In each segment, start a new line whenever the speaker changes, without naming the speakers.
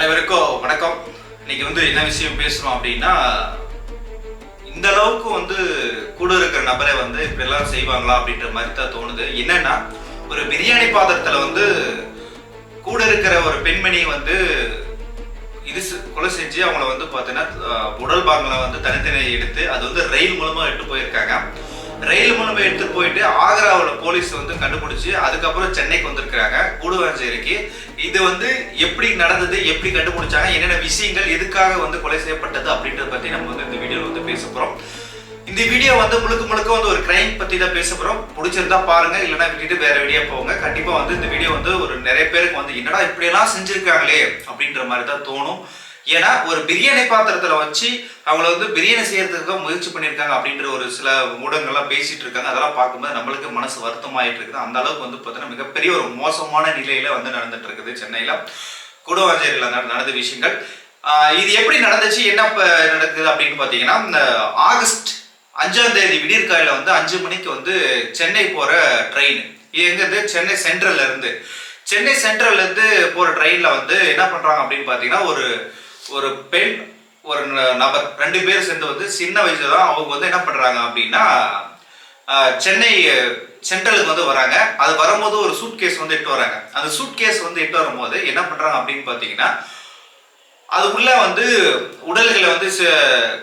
அனைவருக்கும் வணக்கம். இன்னைக்கு என்ன விஷயம் பேசுறோம் அப்படின்னா, இந்த அளவுக்கு கூட இருக்கிற நபரை இப்படி எல்லாம் செய்வாங்களா அப்படின்ற மாதிரி தான் தோணுது. என்னன்னா, ஒரு பிரியாணி பாத்திரத்துல கூட இருக்கிற ஒரு பெண்மணி இது கொலை செஞ்சு அவங்கள பாத்தீங்கன்னா உடல் பாகங்களை தனித்தனி எடுத்து அது ரயில் மூலமா எடுத்து போயிருக்காங்க. ரயில் மூலமா எடுத்து போயிட்டு ஆக்ராவில் போலீஸ் கண்டுபிடிச்சு அதுக்கப்புறம் சென்னைக்கு வந்திருக்கிறாங்க கூடுவாஞ்சேரிக்கு. இது எப்படி நடந்தது, எப்படி கண்டுபிடிச்சாங்க, என்னென்ன விஷயங்கள், எதுக்காக கொலை செய்யப்பட்டது அப்படின்றத பத்தி நம்ம இந்த வீடியோல பேச போறோம். இந்த வீடியோ முழுக்க முழுக்க ஒரு கிரைம் பத்தி தான் பேச போறோம். பிடிச்சிருந்தா பாருங்க, இல்லைன்னா விட்டுட்டு வேற வீடியோ போங்க. கண்டிப்பா இந்த வீடியோ ஒரு நிறைய பேருக்கு என்னடா இப்படி எல்லாம் செஞ்சிருக்காங்களே அப்படின்ற மாதிரி தான் தோணும். ஏன்னா ஒரு பிரியாணி பாத்திரத்துல வச்சு அவங்கள பிரியாணி செய்யறதுக்கு முயற்சி பண்ணியிருக்காங்க அப்படின்ற ஒரு சில ஊடகங்கள்லாம் பேசிட்டு இருக்காங்க. அதெல்லாம் பார்க்கும்போது நம்மளுக்கு மனசு வருத்தமாயிட்டு இருக்குது. அந்த அளவுக்கு பார்த்தீங்கன்னா மிகப்பெரிய ஒரு மோசமான நிலையில நடந்துட்டு இருக்குது சென்னையில கூடுவாஞ்சேரியில நடந்த விஷயங்கள். இது எப்படி நடந்துச்சு, என்ன நடக்குது அப்படின்னு பாத்தீங்கன்னா, இந்த ஆகஸ்ட் 5ஆம் தேதி விடியற்காலையில 5 மணிக்கு சென்னை போற ட்ரெயின். இது எங்க சென்னை சென்ட்ரல்ல இருந்து போற ட்ரெயின்ல என்ன பண்றாங்க அப்படின்னு பாத்தீங்கன்னா, ஒரு பெண் ஒரு நபர் 2 பேர் சேர்ந்து சின்ன வயசுல தான் அவங்க என்ன பண்றாங்க அப்படின்னா, சென்னை சென்ட்ரலுக்கு வராங்க. அது வரும்போது ஒரு சூட் கேஸ் எட்டு வராங்க. அந்த சூட் கேஸ் எட்டு வரும்போது என்ன பண்றாங்க அப்படின்னு பாத்தீங்கன்னா, அதுக்குள்ள உடல்களை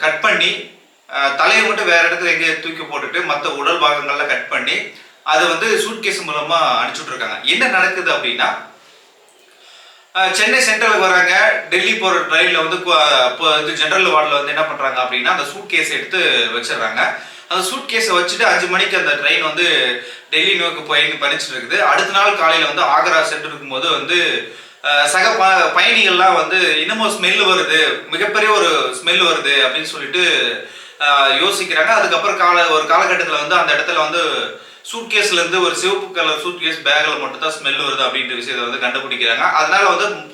கட் பண்ணி தலையை மட்டும் வேற இடத்துல எங்க தூக்கி போட்டுட்டு மற்ற உடல் பாகங்கள்லாம் கட் பண்ணி அது சூட் கேஸ் மூலமா அனுப்பிச்சுட்டு இருக்காங்க. என்ன நடக்குது அப்படின்னா, சென்னை சென்ட்ரலுக்கு வராங்க. டெல்லி போற ட்ரெயின்ல ஜெனரல் வார்டில் என்ன பண்றாங்க அப்படின்னா, அந்த சூட் கேஸ் எடுத்து வச்சிடறாங்க. அந்த சூட் கேஸை வச்சுட்டு 5 மணிக்கு அந்த ட்ரெயின் டெல்லி நோக்கி பயணிச்சுட்டு இருக்குது. அடுத்த நாள் காலையில ஆக்ரா சென்று இருக்கும்போது சக பயணிகள்லாம் இன்னமும் ஸ்மெல் வருது, மிகப்பெரிய ஒரு ஸ்மெல் வருது அப்படின்னு சொல்லிட்டு யோசிக்கிறாங்க. அதுக்கப்புறம் ஒரு காலகட்டத்தில் அந்த இடத்துல சூட்கேஸ்ல இருந்து ஒரு சிவப்பு கலர் சூட்கேஸ் பேக்ல மட்டும் தான் ஸ்மெல் வருது அப்படின்ற விஷயத்தை கண்டுபிடிக்கிறாங்க. அதனால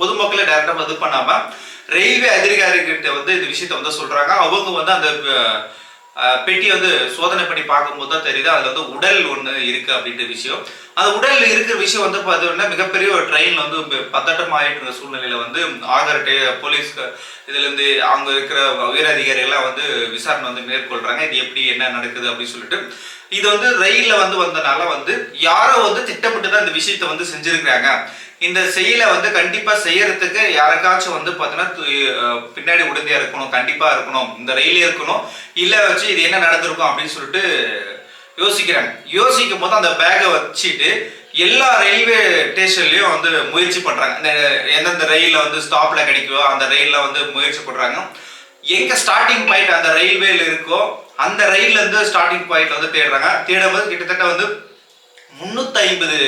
பொதுமக்களை டைரக்டா இது பண்ணாம ரயில்வே அதிகாரிகிட்ட இந்த விஷயத்த சொல்றாங்க. அவங்க அந்த பெட்டி சோதனை பண்ணி பார்க்கும்போது தான் தெரியுது அதுல உடல் ஒண்ணு இருக்கு அப்படின்ற விஷயம். அந்த உடல் இருக்கிற விஷயம் பார்த்தோம்னா மிகப்பெரிய ஒரு ட்ரெயின்ல பதட்டம் ஆயிட்டு இருந்த சூழ்நிலையில ஆகரட்டே போலீஸ் இதுல இருந்து அவங்க இருக்கிற உயர் அதிகாரிகள் எல்லாம் விசாரணை மேற்கொள்றாங்க. இது எப்படி என்ன நடக்குது அப்படின்னு சொல்லிட்டு. இது ரயில்ல வந்தனால யாரோ திட்டமிட்டு தான் இந்த விஷயத்த செஞ்சிருக்காங்க. இந்த செயலை கண்டிப்பா செய்யறதுக்கு யாருக்காச்சும் பாத்தீங்கன்னா பின்னாடி உடந்தையா இருக்கணும், கண்டிப்பா இருக்கணும், இந்த ரயிலே இருக்கணும், இல்ல வச்சு இது என்ன நடந்திருக்கும் அப்படின்னு சொல்லிட்டு யோசிக்கிறாங்க. யோசிக்கும் போது அந்த பேக்கை வச்சுட்டு எல்லா ரயில்வே ஸ்டேஷன்லயும் முயற்சி பண்றாங்க. இந்த எந்தெந்த ரயில்ல ஸ்டாப்ல கிடைக்கோ அந்த ரயில்ல முயற்சி பண்றாங்க. எங்க ஸ்டார்டிங் பாயிண்ட் அந்த ரயில்வேல இருக்கோ அந்த ரயில்ல இருந்து ஸ்டார்டிங் பாயிண்ட் தேடுறாங்க. தேடும்போது கிட்டத்தட்ட 350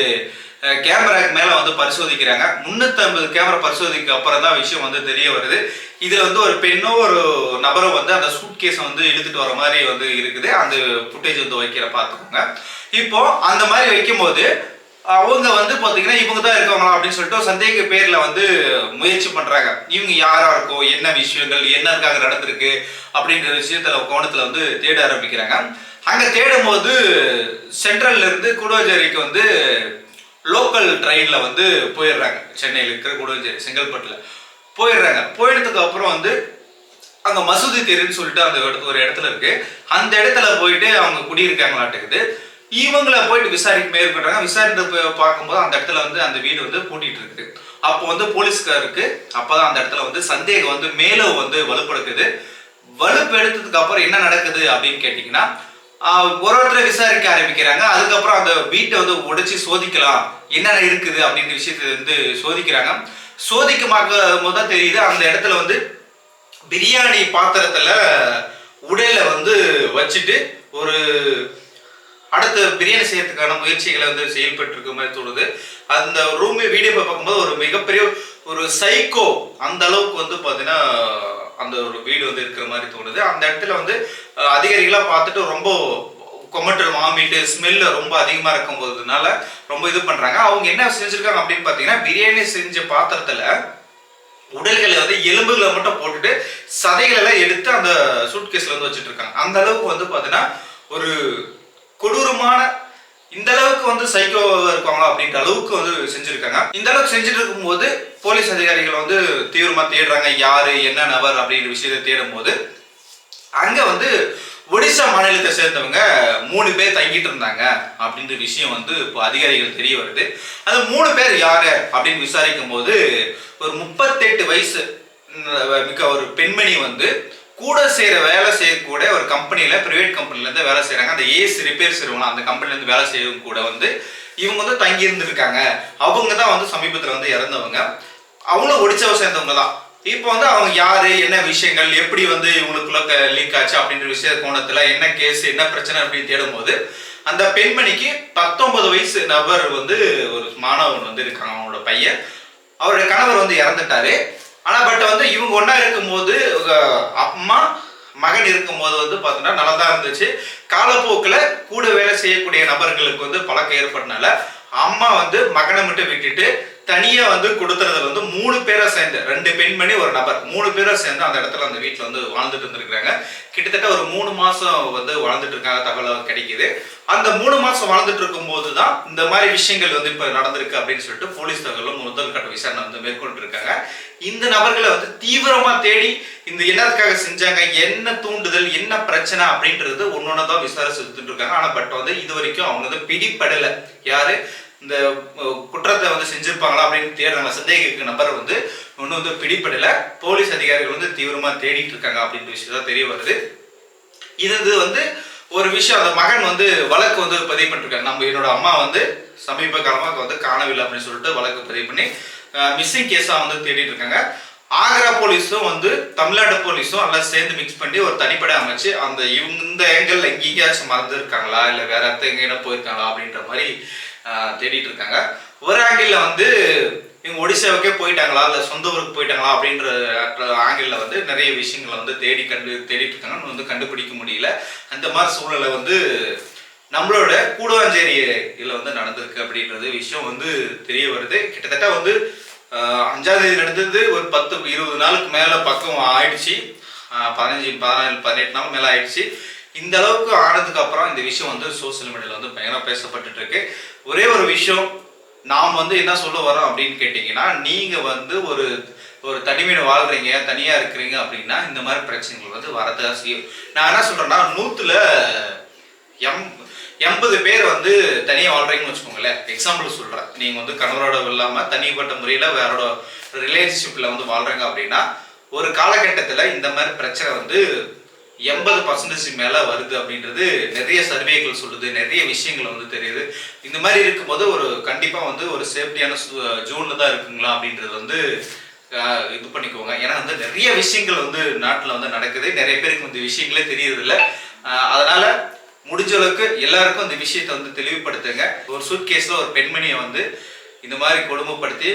கேமராக்கு மேல பரிசோதிக்கிறாங்க. 350 கேமரா பரிசோதிக்க அப்புறம் தான் விஷயம் தெரிய வருது. இதுல ஒரு பெண்ணோ ஒரு நபரோ அந்த சூட் கேஸ் இழுத்துட்டு வர மாதிரி இருக்குது. அந்த ஃபுட்டேஜ் வைக்கிற பாத்துக்கோங்க. இப்போ அந்த மாதிரி வைக்கும் போது அவங்க பாத்தீங்கன்னா இவங்க தான் இருக்காங்களா அப்படின்னு சொல்லிட்டு சந்தேக பேர்ல முயற்சி பண்றாங்க. இவங்க யாரா இருக்கோ, என்ன விஷயங்கள் என்னக்காக நடந்திருக்கு அப்படின்ற விஷயத்துல கோணத்துல தேட ஆரம்பிக்கிறாங்க. அங்க தேடும் போது சென்ட்ரல்ல இருந்து கூடுவாஞ்சேரிக்கு லோக்கல் ட்ரெயின்ல போயிடுறாங்க. சென்னையில இருக்கிற கூடுவாஞ்சேரி செங்கல்பட்டுல போயிடுறாங்க. போயிட்டதுக்கு அப்புறம் அங்க மசூதி தெருன்னு சொல்லிட்டு அந்த ஒரு இடத்துல இருக்கு. அந்த இடத்துல போயிட்டு அவங்க குடியிருக்காங்களாட்டுக்குது. இவங்களை போயிட்டு மேற்கொள்றாங்க. விசாரிட்டு பார்க்கும்போது அந்த இடத்துல அந்த வீடு பூட்டிட்டு இருக்குது. அப்போ போலீஸ்காருக்கு அப்பதான் அந்த இடத்துல சந்தேகம் மேலும் வலுப்படுக்குது. வலுப்பெடுத்ததுக்கு அப்புறம் என்ன நடக்குது அப்படின்னு கேட்டீங்கன்னா, ஒருத்தரை விசாரிக்க ஆரம்பிக்கிறாங்க. அதுக்கப்புறம் அந்த வீட்டை உடைச்சு சோதிக்கலாம், என்னென்ன இருக்குது அப்படின்ற விஷயத்தை சோதிக்கிறாங்க. சோதிக்கமாக தான் தெரியுது அந்த இடத்துல பிரியாணி பாத்திரத்துல உடல வச்சுட்டு ஒரு அடுத்த பிரியாணி செய்யறதுக்கான முயற்சிகளை செயல்பட்டு இருக்க மாதிரி தோணுது. அந்த ரூம் வீடியோ பார்க்கும்போது ஒரு மிகப்பெரிய ஒரு சைக்கோ அந்த அளவுக்கு பாத்தீங்கன்னா அந்த ஒரு வீடு இருக்கிற மாதிரி தோணுது. அந்த இடத்துல அதிகாரிகளா பார்த்துட்டு ரொம்ப கொமட்டல் வாமிட்டு ஸ்மெல்ல ரொம்ப அதிகமா இருக்கும் போதுனால ரொம்ப இது பண்றாங்க. அவங்க என்ன செஞ்சிருக்காங்க அப்படின்னு பாத்தீங்கன்னா, பிரியாணி செஞ்ச பாத்திரத்துல உடல்களை எலும்புகளை மட்டும் போட்டுட்டு சதைகள் எல்லாம் எடுத்து அந்த சூட்கேஸ்ல வச்சுட்டு இருக்காங்க. அந்த அளவுக்கு பாத்தீங்கன்னா ஒரு கொடூரமான இந்த அளவுக்கு வந்து சைக்கோ இருக்காங்களா அப்படின்ற அளவுக்கு வந்து செஞ்சிருக்காங்க. இந்த அளவுக்கு செஞ்சுட்டு இருக்கும்போது போலீஸ் அதிகாரிகள் வந்து தீவிரமா தேடுறாங்க யாரு என்ன நபர் அப்படின்ற விஷயத்தை தேடும் போது அங்க வந்து ஒடிசா மாநிலத்தை சேர்ந்தவங்க 3 பேர் தங்கிட்டு இருந்தாங்க அப்படின்ற விஷயம் வந்து இப்போ அதிகாரிகள் தெரிய வருது. அந்த 3 பேர் யாரு அப்படின்னு விசாரிக்கும் போது ஒரு 38 வயசு மிக்க ஒரு பெண்மணி வந்து கூட வேலை செய்யக்கூடிய ஒரு கம்பெனில பிரைவேட் கம்பெனில இருந்து வேலை செய்யறாங்க. அந்த ஏசி ரிப்பேர் செய்வாங்க அந்த கம்பெனில இருந்து வேலை செய்யறவங்க கூட வந்து இவங்க வந்து தங்கி இருந்திருக்காங்க. அவங்க தான் வந்து சமீபத்தில் வந்து இறந்தவங்க. அவங்களும் ஒடிசாவை சேர்ந்தவங்க தான். இப்போ வந்து அவங்க யாரு என்ன விஷயங்கள் எப்படி வந்து இவங்களுக்குள்ள லீக் ஆச்சு அப்படின்ற விஷய கோணத்துல என்ன கேஸ் என்ன பிரச்சனை அப்படின்னு தேடும் போது அந்த பெண்மணிக்கு 19 வயசு நபர் வந்து ஒரு மாணவன் வந்து இருக்காங்க. அவங்களோட பையன் அவருடைய கணவர் வந்து இறந்துட்டாரு. ஆனா பட் வந்து இவங்க ஒன்னா இருக்கும்போது அம்மா மகன் இருக்கும்போது வந்து பார்த்தோம்னா நல்லா தான் இருந்துச்சு. காலப்போக்கில் கூட வேலை செய்யக்கூடிய நபர்களுக்கு வந்து பழக்கம் ஏற்பட்டனால அம்மா வந்து மகனை மட்டும் விட்டுட்டு தனியா வந்து கொடுத்துறதுல வந்து 3 பேரை சேர்ந்து 2 பெண்மணி ஒரு நபர் 3 பேரை சேர்ந்து அந்த இடத்துல அந்த வீட்டுல வந்து வாழ்ந்துட்டு இருந்திருக்காங்க. கிட்டத்தட்ட ஒரு 3 மாசம் வந்து வாழ்ந்துட்டு இருக்காங்க தகவல் கிடைக்குது. அந்த 3 மாசம் வாழ்ந்துட்டு இருக்கும் போதுதான் இந்த மாதிரி விஷயங்கள் வந்து இப்ப நடந்திருக்கு அப்படின்னு சொல்லிட்டு போலீஸ் தகவலும் முதல் கட்ட விசாரணை வந்து மேற்கொண்டு இருக்காங்க. இந்த நபர்களை வந்து தீவிரமா தேடி இந்த என்னத்துக்காக செஞ்சாங்க என்ன தூண்டுதல் என்ன பிரச்சனை அப்படின்றது ஒன்னொன்னதான் விசாரிச்சுட்டு இருக்காங்க. ஆனா பட் வந்து இது வரைக்கும் அவங்க வந்து பிடிபடல. யாரு இந்த குற்றத்தை வந்து செஞ்சிருப்பாங்களா அப்படின்னு தேடுறாங்க. சந்தேகிக்க நபர் வந்து ஒன்னும் வந்து பிடிபடல. போலீஸ் அதிகாரிகள் வந்து தீவிரமா தேடிட்டு இருக்காங்க அப்படின்ற விஷயம் தான் தெரிய வருது. இது வந்து ஒரு விஷயம் அந்த மகன் வந்து வழக்கு வந்து பதிவு பண்ணிருக்காங்க. நம்ம என்னோட அம்மா வந்து சமீப காலமாக வந்து காணவில்லை அப்படின்னு சொல்லிட்டு வழக்கு பதிவு பண்ணி மிஸ்ஸிங் கேஸா வந்து தேடிட்டு இருக்காங்க. ஆக்ரா போலீஸும் வந்து தமிழ்நாடு போலீஸும் எல்லாம் சேர்ந்து மிக்ஸ் பண்ணி ஒரு தனிப்படை அமைச்சு அந்த இவங்க இந்த ஏங்கல் எங்கேயாச்சும் மறந்து இருக்காங்களா இல்ல வேற இடத்த எங்கேயா போயிருக்காங்களா அப்படின்ற மாதிரி தேடிட்டு இருக்காங்க. ஒரு ஆங்கிள் வந்து இவங்க ஒடிசாவுக்கே போயிட்டாங்களா இல்ல சொந்த ஊருக்கு போயிட்டாங்களா அப்படின்ற ஆங்கிள் வந்து நிறைய விஷயங்களை வந்து தேடிட்டு இருக்காங்க. வந்து கண்டுபிடிக்க முடியல. அந்த மாதிரி சூழ்நிலை வந்து நம்மளோட கூடுவாஞ்சேரியில வந்து நடந்திருக்கு அப்படின்றது விஷயம் வந்து தெரிய வருது. கிட்டத்தட்ட வந்து 5ஆம் தேதி நடந்தது ஒரு 10-20 நாளுக்கு மேல பக்கம் ஆயிடுச்சு. 15-17-18 நாள் மேல ஆயிடுச்சு. இந்த அளவுக்கு ஆனதுக்கு அப்புறம் இந்த விஷயம் வந்து சோசியல் மீடியால வந்து பயங்கர பேசப்பட்டு இருக்கு. ஒரே ஒரு விஷயம் நாம் வந்து என்ன சொல்ல வரோம் அப்படின்னு கேட்டீங்கன்னா நீங்க வந்து ஒரு தனிமையில வாழ்றீங்க தனியா இருக்கிறீங்க அப்படின்னா இந்த மாதிரி பிரச்சனைகள் வந்து வரதான் செய்யும். நான் என்ன சொல்றேன்னா 100ல 80 பேர் வந்து தனியாக வாழ்றீங்கன்னு வச்சுக்கோங்களேன். எக்ஸாம்பிள் சொல்றேன். நீங்க வந்து கணவரோட இல்லாம தனிப்பட்ட முறையில வேறோட ரிலேஷன்ஷிப்ல வந்து வாழ்றீங்க அப்படின்னா ஒரு காலகட்டத்தில் இந்த மாதிரி பிரச்சனை வந்து 80% மேல வருது அப்படின்றது நிறைய சர்வேகள் சொல்லுது. நிறைய விஷயங்கள் வந்து தெரியுது. இந்த மாதிரி இருக்கும்போது ஒரு கண்டிப்பா வந்து ஒரு சேஃப்டியான ஜோன்ல தான் இருக்குங்களா அப்படின்றது வந்து இது பண்ணிக்கோங்க. ஏன்னா வந்து நிறைய விஷயங்கள் வந்து நாட்டில் வந்து நடக்குது. நிறைய பேருக்கு இந்த விஷயங்களே தெரியறது இல்லை. அதனால முடிஞ்ச அளவுக்கு எல்லாருக்கும் இந்த விஷயத்தை வந்து தெளிவுபடுத்துங்க. ஒரு சூட்கேஸ்ல ஒரு பெண்மணியை வந்து இந்த மாதிரி கொடுமைப்படுத்தி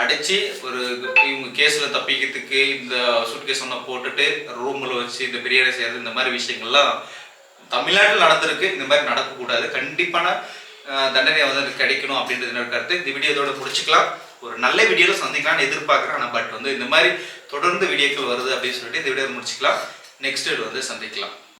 அடிச்சு ஒரு இவங்க கேஸ்ல தப்பிக்கிறதுக்கு இந்த சூட்கேஸ் ஒன்று போட்டுட்டு ரூம்ல வச்சு இந்த பிரியாணி செய்யறது இந்த மாதிரி விஷயங்கள்லாம் தமிழ்நாட்டில் நடந்திருக்கு. இந்த மாதிரி நடக்கக்கூடாது. கண்டிப்பான தண்டனை வந்து கிடைக்கணும் அப்படின்றது என்னோட கருத்து. இந்த வீடியோ இதோட முடிச்சுக்கலாம். ஒரு நல்ல வீடியோல சந்திக்கலாம்னு எதிர்பார்க்குறேன். ஆனால் பட் வந்து இந்த மாதிரி தொடர்ந்து வீடியோக்கள் வருது அப்படின்னு சொல்லிட்டு இந்த வீடியோ முடிச்சுக்கலாம். நெக்ஸ்ட் வந்து சந்திக்கலாம்.